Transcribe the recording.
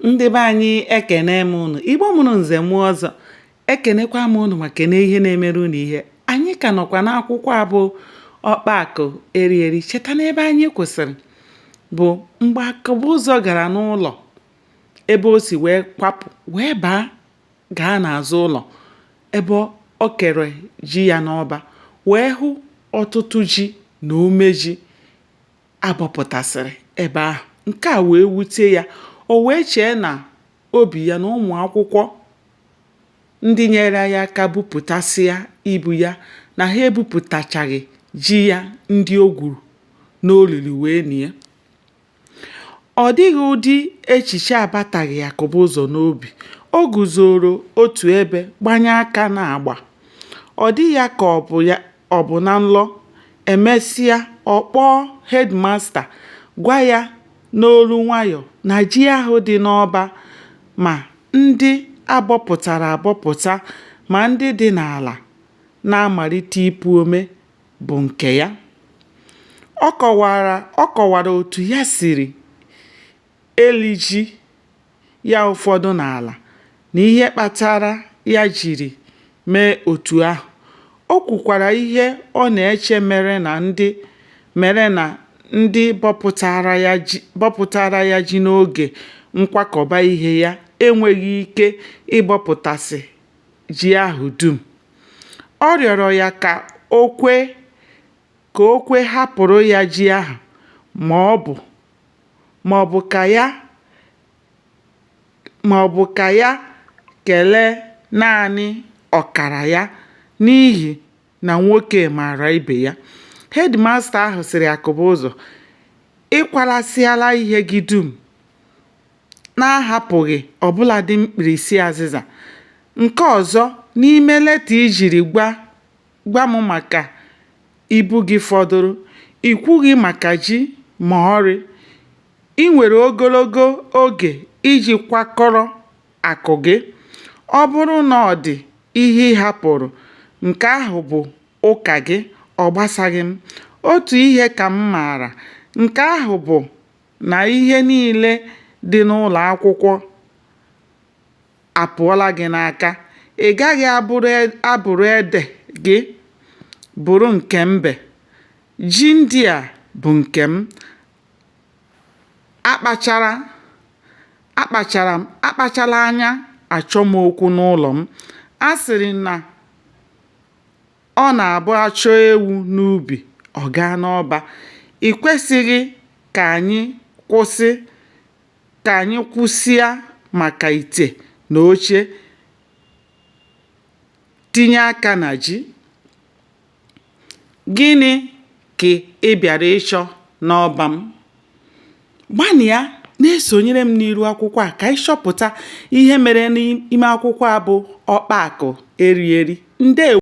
Ndị be anyị ekene m unu. Igbo mụrụ nze mụọ ọzọ. Ekenekwa m unu ma kene ihe na-emere unu ihe. Anyị ka nọkwa n'akwụkwọ a bụ Ọkpakụ Erieri. Cheta n'ebe anyị kwụsịrị bụ mgbe Akụbụzọ gara n'ụlọ ebe o si wee kwapụ wee gaa n'azụ ụlọ ebe o kere ji ya n'ọba wee hụ ọtụtụ ji na umeji abọpụtasịrị ebe ahụ. Nke a wee wute ya. O wee chee na obi ya na ụmụ akwụkwọ ndị nyere ya aka bupụtasịa ibu ya na ha ebupụtachaghị ji ya ndị o gwuru n'olulu wee nie. Ọ dịghị ụdị echiche abataghị Akụbụzọ n'obi. O guzoro otu ebe gbanye aka n'agba. Ọ dị ya ka ọ bụ na nlọ. Emesịa ọ kpọọ hedmasta gwa ya n'olu nwayọ na ji ahụ dị n'ọba, ma ndị abọpụtara abọpụta ma ndị dị n'ala na-amalite ịpụ ome bụ nke ya. Ọ kọwara otu ya siri eli ji ya ụfọdụ n'ala na ihe kpatara ya jiri mee otu ahụ. O kwukwara ihe ọ na-eche mere na ndị bọpụtara ya ji n'oge nkwakọba ihe ya enweghị ike ịbọpụtasị ji ahụ dum. Ọ rịọrọ ya ka o kwe hapụrụ ya ji ahụ ma ọ bụ ka ya kelee naanị ọkara ya n'ihi na nwoke maara ibe ya. Hedmasta ahụ sịrị Akụbụzọ, ị kwalasịala ihe gị dum na-ahapụghị ọbụladị mkpirisi azịza. Nke ọzọ, n'ime leta i jiri gwa m maka ibu gị fọdụrụ, i kwughị maka ji ma ọrị. I nwere ogologo oge iji kwakọrọ akụ gị. Ọ bụrụ na ọ dị ihe ị hapụrụ, nke ahụ bụ ụka gị, ọ gbasaghị m. Otu ihe ka m maara, nke ahụ bụ na ihe niile dị n'ụlọ akwụkwọ apụọla gị n'aka. Ị gaghị abụrụ ede gị bụrụ nke mbe. Ji ndị a bụ nke m. Akpachala anya achọ m okwu n'ụlọ m. A sịrị na ọ na-abụ achọ ewu n'ubi ọ gaa n'ọba. I kwesịghị ka anyị kwụsịa maka ite na oche tinye aka na ji. Gịnị ka ị bịara ịchọ n'ọba m? Gbanịa na-esonyere m n'iru akwụkwọ a ka anyị chọpụta ihe mere n'ime akwụkwọ a bụ Ọkpakụ Erieri. Ndewo.